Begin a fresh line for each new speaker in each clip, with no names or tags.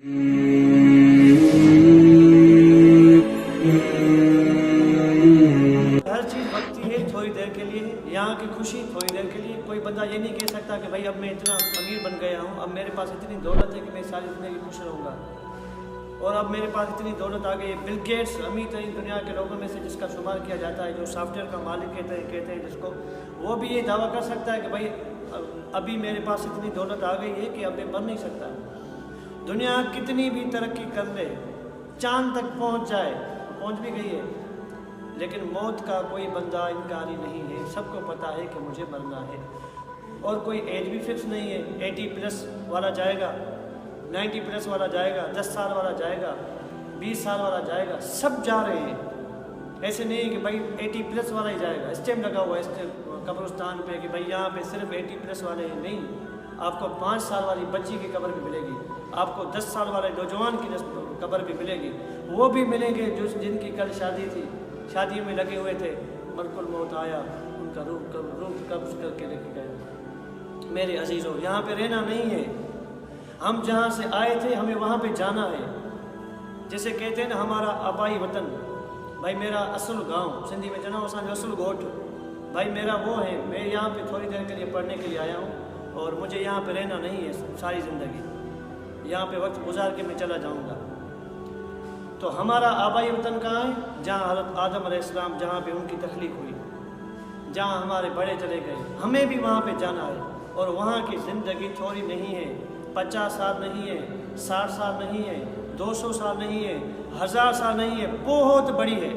ہر چیز وقتی ہے، تھوڑی دیر کے لیے، یہاں کی خوشی تھوڑی دیر کے لیے. کوئی بندہ یہ نہیں کہہ سکتا کہ بھائی اب میں اتنا امیر بن گیا ہوں، اب میرے پاس اتنی دولت ہے کہ میں ساری زندگی خوش رہوں گا، اور اب میرے پاس اتنی دولت آ گئی. بل گیٹس امیر ترین دنیا کے لوگوں میں سے جس کا شمار کیا جاتا ہے، جو سافٹ ویئر کا مالک کہتے ہیں جس کو، وہ بھی یہ دعویٰ کر سکتا ہے کہ بھائی ابھی میرے پاس اتنی دولت آ گئی ہے کہ اب میں بن نہیں سکتا. دنیا کتنی بھی ترقی کر لے، چاند تک پہنچ جائے، پہنچ بھی گئی ہے، لیکن موت کا کوئی بندہ انکاری نہیں ہے. سب کو پتہ ہے کہ مجھے مرنا ہے، اور کوئی ایج بھی فکس نہیں ہے. 80+ والا جائے گا، 90+ والا جائے گا، 10 سال والا جائے گا، 20 سال والا جائے گا، سب جا رہے ہیں. ایسے نہیں کہ بھائی 80+ والا ہی جائے گا. اسٹیمپ لگا ہوا ہے قبرستان پہ کہ بھائی یہاں پہ صرف 80+ والے ہیں. نہیں، آپ کو 5 سال والی بچی کی قبر بھی ملے گی، آپ کو 10 سال والے نوجوان کی قبر بھی ملے گی. وہ بھی ملیں گے جن کی کل شادی تھی، شادیوں میں لگے ہوئے تھے، ملک الموت آیا، ان کا روح قبض کر کے لے کے گیا. میرے عزیزوں، یہاں پہ رہنا نہیں ہے. ہم جہاں سے آئے تھے ہمیں وہاں پہ جانا ہے. جیسے کہتے ہیں نا ہمارا آبائی وطن، بھائی میرا اصل گاؤں سندھی میں جنا جو اصل گوٹھ، بھائی میرا وہ ہے. میں یہاں پہ تھوڑی دیر کے لیے پڑھنے کے لیے آیا ہوں، اور مجھے یہاں پہ رہنا نہیں ہے ساری زندگی. یہاں پہ وقت گزار کے میں چلا جاؤں گا. تو ہمارا آبائی وطن کہاں ہے؟ جہاں حضرت آدم علیہ السلام، جہاں پہ ان کی تخلیق ہوئی، جہاں ہمارے بڑے چلے گئے، ہمیں بھی وہاں پہ جانا ہے. اور وہاں کی زندگی تھوڑی نہیں ہے. 50 سال نہیں ہے، 60 سال نہیں ہے، 200 سال نہیں ہے، 1000 سال نہیں ہے، بہت بڑی ہے.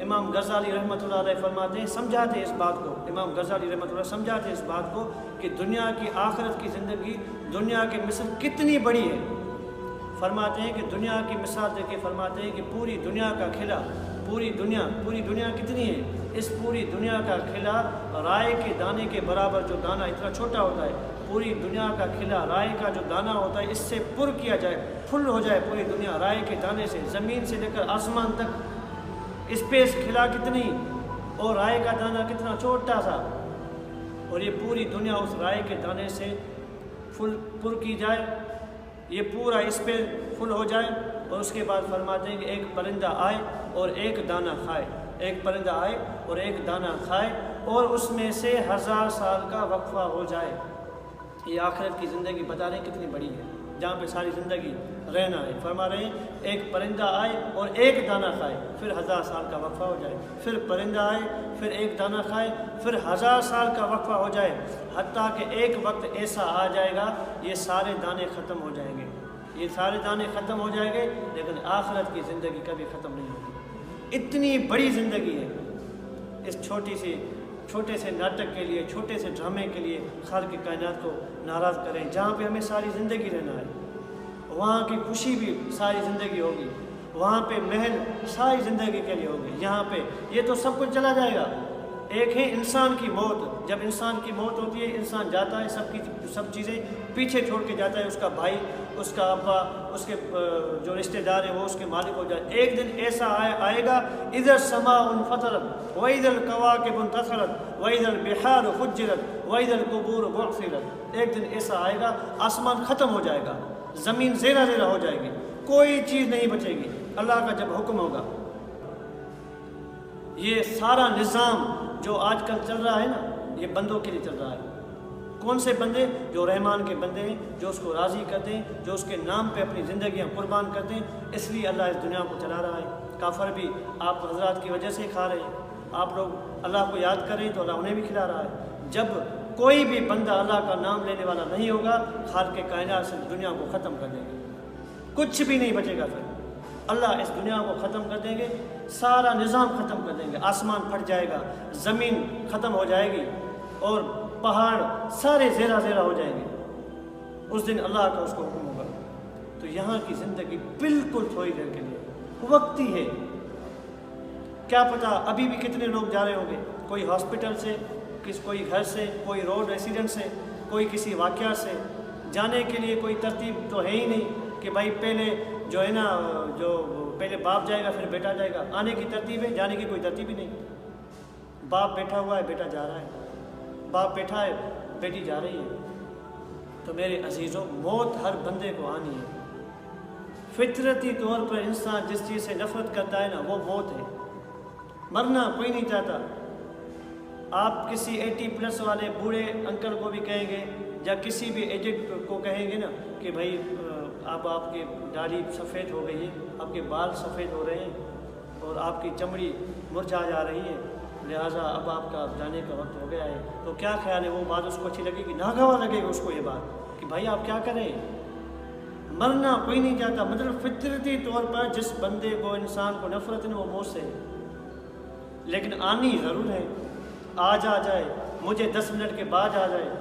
امام غزالی رحمۃ اللہ علیہ فرماتے ہیں، سمجھاتے اس بات کو، امام غزالی رحمۃ اللہ سمجھاتے اس بات کو کہ دنیا کی آخرت کی زندگی، دنیا کی مثل کتنی بڑی ہے. فرماتے ہیں کہ دنیا کی مثال دے کے فرماتے ہیں کہ پوری دنیا کا کھلا، پوری دنیا کتنی ہے؟ اس پوری دنیا کا کھلا رائے کے دانے کے برابر. جو دانہ اتنا چھوٹا ہوتا ہے، پوری دنیا کا کھلا رائے کا جو دانہ ہوتا ہے، اس سے پر کیا جائے، پھل ہو جائے پوری دنیا رائے کے دانے سے. زمین سے لے کر آسمان تک اسپیس کھلا کتنی، اور رائے کا دانہ کتنا چھوٹا سا، اور یہ پوری دنیا اس رائے کے دانے سے پر کی جائے، یہ پورا اسپیس فل ہو جائے. اور اس کے بعد فرماتے ہیں کہ ایک پرندہ آئے اور ایک دانہ کھائے، ایک پرندہ آئے اور ایک دانہ کھائے، اور اس میں سے 1000 سال کا وقفہ ہو جائے. یہ آخرت کی زندگی بتا رہے ہیں کتنی بڑی ہے، جہاں پہ ساری زندگی رہنا ہے. فرما رہے ہیں ایک پرندہ آئے اور ایک دانہ کھائے، پھر 1000 سال کا وقفہ ہو جائے. پھر پرندہ آئے، پھر ایک دانہ کھائے، پھر 1000 سال کا وقفہ ہو جائے. حتیٰ کہ ایک وقت ایسا آ جائے گا یہ سارے دانے ختم ہو جائیں گے، یہ سارے دانے ختم ہو جائیں گے، لیکن آخرت کی زندگی کبھی ختم نہیں ہوگی. اتنی بڑی زندگی ہے. اس چھوٹے سے ناٹک کے لیے، چھوٹے سے ڈرامے کے لیے خالق کائنات کو ناراض کریں. جہاں پہ ہمیں ساری زندگی رہنا ہے، وہاں کی خوشی بھی ساری زندگی ہوگی، وہاں پہ محل ساری زندگی کے لیے ہوگی. یہاں پہ یہ تو سب کچھ چلا جائے گا. ایک ہے انسان کی موت. جب انسان کی موت ہوتی ہے، انسان جاتا ہے، سب چیزیں پیچھے چھوڑ کے جاتا ہے. اس کا بھائی، اس کا ابا، اس کے جو رشتہ دار ہیں وہ اس کے مالک ہو جائے. ایک دن ایسا آئے گا، اذا السماء انفطرت واذا الكواكب انتثرت واذا البحار فجرت واذا القبور بعثرت. ایک دن ایسا آئے گا، آسمان ختم ہو جائے گا، زمین زیرہ زیرہ ہو جائے گی، کوئی چیز نہیں بچے گی اللہ کا جب حکم ہوگا. یہ سارا نظام جو آج کل چل رہا ہے نا، یہ بندوں کے لیے چل رہا ہے. کون سے بندے؟ جو رحمان کے بندے ہیں، جو اس کو راضی کرتے ہیں، جو اس کے نام پہ اپنی زندگیاں قربان کرتے ہیں. اس لیے اللہ اس دنیا کو چلا رہا ہے. کافر بھی آپ حضرات کی وجہ سے کھا رہے ہیں. آپ لوگ اللہ کو یاد کریں تو اللہ انہیں بھی کھلا رہا ہے. جب کوئی بھی بندہ اللہ کا نام لینے والا نہیں ہوگا، خالق کائنات سے دنیا کو ختم کر دیں گے، کچھ بھی نہیں بچے گا. پھر اللہ اس دنیا کو ختم کر دیں گے، سارا نظام ختم کر دیں گے. آسمان پھٹ جائے گا، زمین ختم ہو جائے گی، اور پہاڑ سارے زیرہ زیرہ ہو جائیں گے. اس دن اللہ کا اس کو حکم ہوگا. تو یہاں کی زندگی بالکل تھوڑی دیر کے لیے وقتی ہے. کیا پتہ ابھی بھی کتنے لوگ جا رہے ہوں گے، کوئی ہاسپٹل سے، کوئی گھر سے، کوئی روڈ ایکسیڈنٹ سے، کوئی کسی واقعہ سے. جانے کے لیے کوئی ترتیب تو ہے ہی نہیں کہ بھائی پہلے جو ہے نا، جو پہلے باپ جائے گا پھر بیٹا جائے گا. آنے کی ترتیب ہے، جانے کی کوئی ترتیب ہی نہیں. باپ بیٹھا ہوا ہے، بیٹا جا رہا ہے، باپ بیٹھا ہے، بیٹی جا رہی ہے. تو میرے عزیزوں، موت ہر بندے کو آنی ہے. फितरती तौर पर इंसान जिस चीज़ से नफरत करता है ना, वो मौत है। मरना कोई नहीं चाहता। आप किसी 80+ वाले बूढ़े अंकल को भी कहेंगे या किसी भी एजेड को कहेंगे ना कि भाई अब आपकी दाढ़ी सफ़ेद हो गई है, आपके बाल सफ़ेद हो रहे हैं और आपकी चमड़ी मुरझा जा रही है, लिहाजा अब आपका जाने का वक्त हो गया है, तो क्या ख्याल है वो बात उसको अच्छी लगेगी? नागवार लगेगी उसको ये बात कि भाई आप क्या करें। मरना कोई नहीं चाहता। मतलब फितरती तौर पर जिस बंदे को, इंसान को नफरत है वो मौत से है, लेकिन आनी ज़रूर है। आज आ जाए, मुझे 10 मिनट के बाद आ जाए,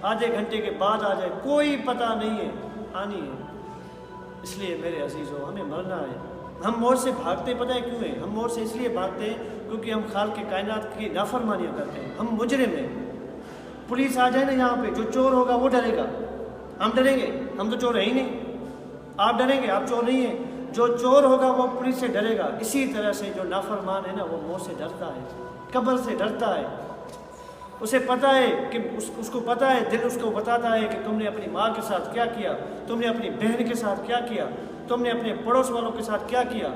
आधे घंटे के बाद आ जाए, कोई पता नहीं है, आनी है। इसलिए मेरे अजीज़ों, हमें मरना है। हम मौत से भागते पता है क्यों है? हम मौत से इसलिए भागते हैं क्योंकि हम खाल के कायनात की नाफरमानियाँ करते हैं। हम मुजरिम हैं। पुलिस आ जाए ना यहाँ पे, जो चोर होगा वो डरेगा, हम डरेंगे? हम तो चोर है ही नहीं। आप डरेंगे? आप चोर नहीं हैं। जो चोर होगा वो पुलिस से डरेगा। इसी तरह से जो नाफरमान है ना, वो मौत से डरता है, कब्र से डरता है। उसे पता है कि उसको पता है, दिल उसको बताता है कि तुमने अपनी माँ के साथ क्या किया, तुमने अपनी बहन के साथ क्या किया, तुमने अपने पड़ोस वालों के साथ क्या किया,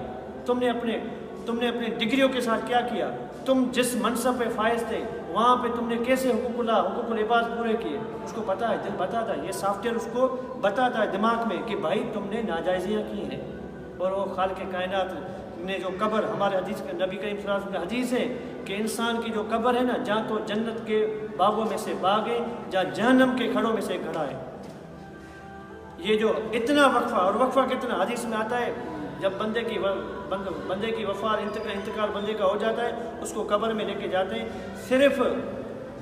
तुमने अपने डिग्रियों के साथ क्या किया, तुम जिस मनसब पे फायज थे वहाँ पे तुमने कैसे हुकूकुल इबाद पूरे किए। उसको पता है, दिल बताता है, ये सॉफ्टवेयर उसको बताता है दिमाग में कि भाई तुमने नाजायजियाँ की हैं। और वो खाल के कायनात ने जो कब्र, हमारे हदीस के नबी करीम सल्लल्लाहु अलैहि वसल्लम का हदीस है कि इंसान की जो कब्र है ना, जहाँ तो जन्नत के बागों में से बाग है, जहाँ जहन्नम के खड़ों में से एक घड़ा है। ये जो इतना वक्फा, और वक्फा कितना, हदीस में आता है जब बंदे की वफात इंतकाल बंदे का हो जाता है, उसको कब्र में लेके जाते हैं। सिर्फ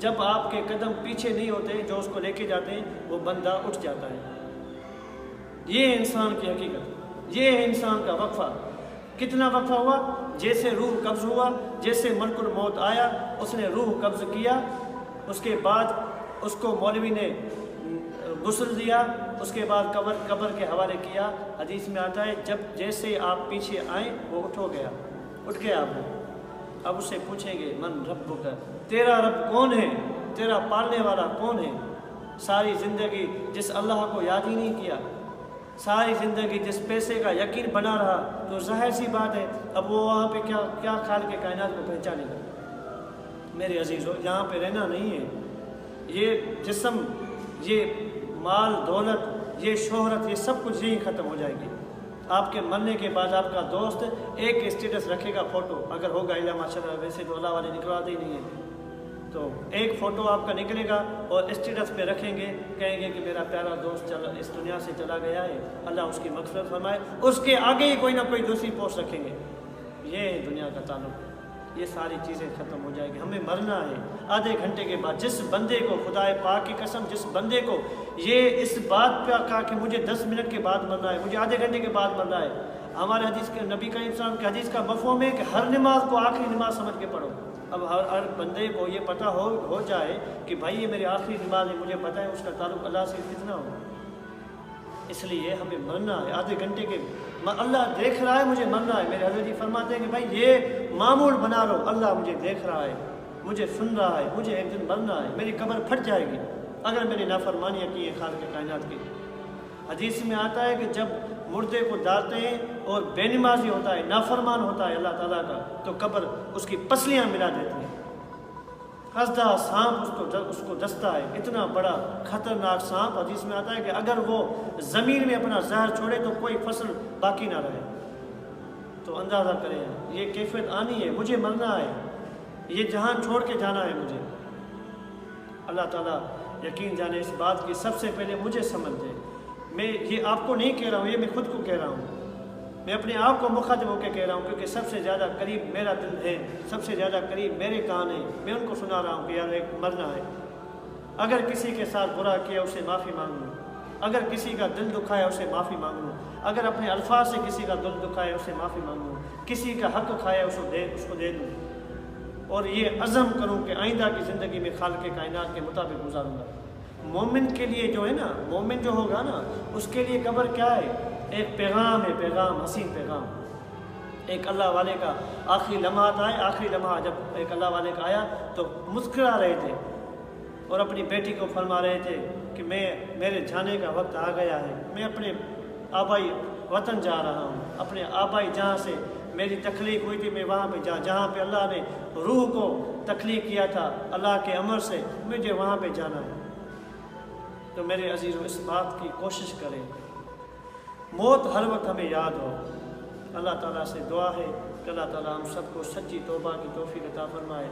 जब आपके कदम पीछे नहीं होते जो उसको लेके जाते हैं, वो बंदा उठ जाता है। ये है इंसान की हकीकत, ये है इंसान का वक्फा। कितना वक्फा हुआ? जैसे रूह कब्ज़ हुआ, जैसे मलकुल मौत आया, उसने रूह कब्ज़ किया, उसके बाद उसको मौलवी ने गुस्ल दिया, उसके बाद कब्र के हवाले किया। हदीस में आता है जब जैसे आप पीछे आए वो उठ गया वो। अब उससे पूछेंगे मन रब्बुक, तेरा रब कौन है, तेरा पालने वाला कौन है। सारी ज़िंदगी जिस अल्लाह को याद ही नहीं किया, सारी ज़िंदगी जिस पैसे का यकीन बना रहा, तो ज़ाहिर सी बात है अब वो वहाँ पे क्या खाल के कायनात को पहचानेगा। मेरे अजीज़ों, यहाँ पे रहना नहीं है। ये जिस्म, ये माल दौलत, ये शोहरत, ये सब कुछ यहीं ख़त्म हो जाएगी। आपके मरने के बाद आपका दोस्त एक स्टेटस रखेगा, फ़ोटो अगर होगा इला माशाअल्लाह, वैसे तो अल्लाह वाले निकलवाते ही नहीं है, तो एक फ़ोटो आपका निकलेगा और स्टेटस पे रखेंगे, कहेंगे कि मेरा प्यारा दोस्त इस दुनिया से चला गया है, अल्लाह उसकी मग़फ़िरत फरमाए। उसके आगे ही कोई ना कोई दूसरी पोस्ट रखेंगे। ये है दुनिया का ताल्लुक़। ये सारी चीज़ें ख़त्म हो जाएगी। हमें मरना है। आधे घंटे के बाद जिस बंदे को, खुदाए पाक की कसम, जिस बंदे को ये इस बात पर कहा कि मुझे 10 मिनट के बाद मरना है, मुझे आधे घंटे के बाद मरना है, हमारे हदीस के नबी करीम सल्लल्लाहु अलैहि वसल्लम के हदीस का मफ़हूम है कि हर नमाज को आखिरी नमाज समझ के पढ़ो। अब हर बंदे को ये पता हो जाए कि भाई ये मेरी आखिरी नमाज है, मुझे पता है उसका ताल्लुक़ अल्लाह से कितना हो। इसलिए हमें मरना है। आधे घंटे के अल्लाह देख रहा है, मुझे मरना है। मेरे हज़रत जी फरमाते हैं कि भाई ये मामूल बना लो, अल्लाह मुझे देख रहा है, मुझे सुन रहा है, मुझे एक दिन मरना है। मेरी कब्र फट जाएगी अगर मैंने नाफरमानियाँ की है खाल के कायनात की। हदीस में आता है कि जब मुर्दे को डालते हैं और बेनमाजी होता है, नाफरमान होता है अल्लाह ताला का, तो कब्र उसकी पसलियाँ मिला देती हैं। हंसदा सांप उसको डसता है, इतना बड़ा ख़तरनाक सांप। हदीस में आता है कि अगर वो ज़मीन में अपना जहर छोड़े तो कोई फसल बाकी ना रहे। तो अंदाज़ा करें ये कैफियत आनी है, मुझे मरना है, ये जहान छोड़ के जाना है मुझे। अल्लाह ताला यकीन जाने इस बात की, सबसे पहले मुझे समझ दे। मैं ये आपको नहीं कह रहा हूँ, ये मैं खुद को कह रहा हूँ, मैं अपने आप को मुखातिब होकर कह रहा हूँ, क्योंकि सबसे ज़्यादा करीब मेरा दिल है, सबसे ज़्यादा करीब मेरे कान है। मैं उनको सुना रहा हूँ कि यार एक मरना है। अगर किसी के साथ बुरा किया उसे माफ़ी मांग लूँ, अगर किसी का दिल दुखाया उसे माफ़ी मांग लूँ, अगर अपने अल्फाज से किसी का दिल दुखाया उसे माफ़ी मांग लूँ, किसी का हक़ खाया उसको दे दूँ, और ये अज़म करूँ कि आइंदा की ज़िंदगी में खाल के कायनात के मुताबिक गुजारूँगा। मोमिन के लिए जो है ना, मोमिन जो होगा ना, उसके लिए कब्र क्या है? एक पैगाम है, पैगाम, हसीन पैगाम। एक अल्लाह वाले का आखिरी लम्हा आया। आखिरी लम्हा जब एक अल्लाह वाले का आया तो मुस्कुरा रहे थे और अपनी बेटी को फरमा रहे थे कि मेरे जाने का वक्त आ गया है, मैं अपने आबाई वतन जा रहा हूँ, अपने आबाई जहाँ से मेरी तख्लीक हुई थी मैं वहाँ पे जहाँ पे अल्लाह ने रूह को तख्लीक किया था अल्लाह के अमर से, मुझे वहाँ पे जाना है। तो मेरे अजीज़ों इस बात की कोशिश करें, मौत हर वक्त हमें याद हो। अल्लाह ताला से दुआ है कि अल्लाह ताला हम सबको सच्ची तौबा की तौफीक अता फरमाए।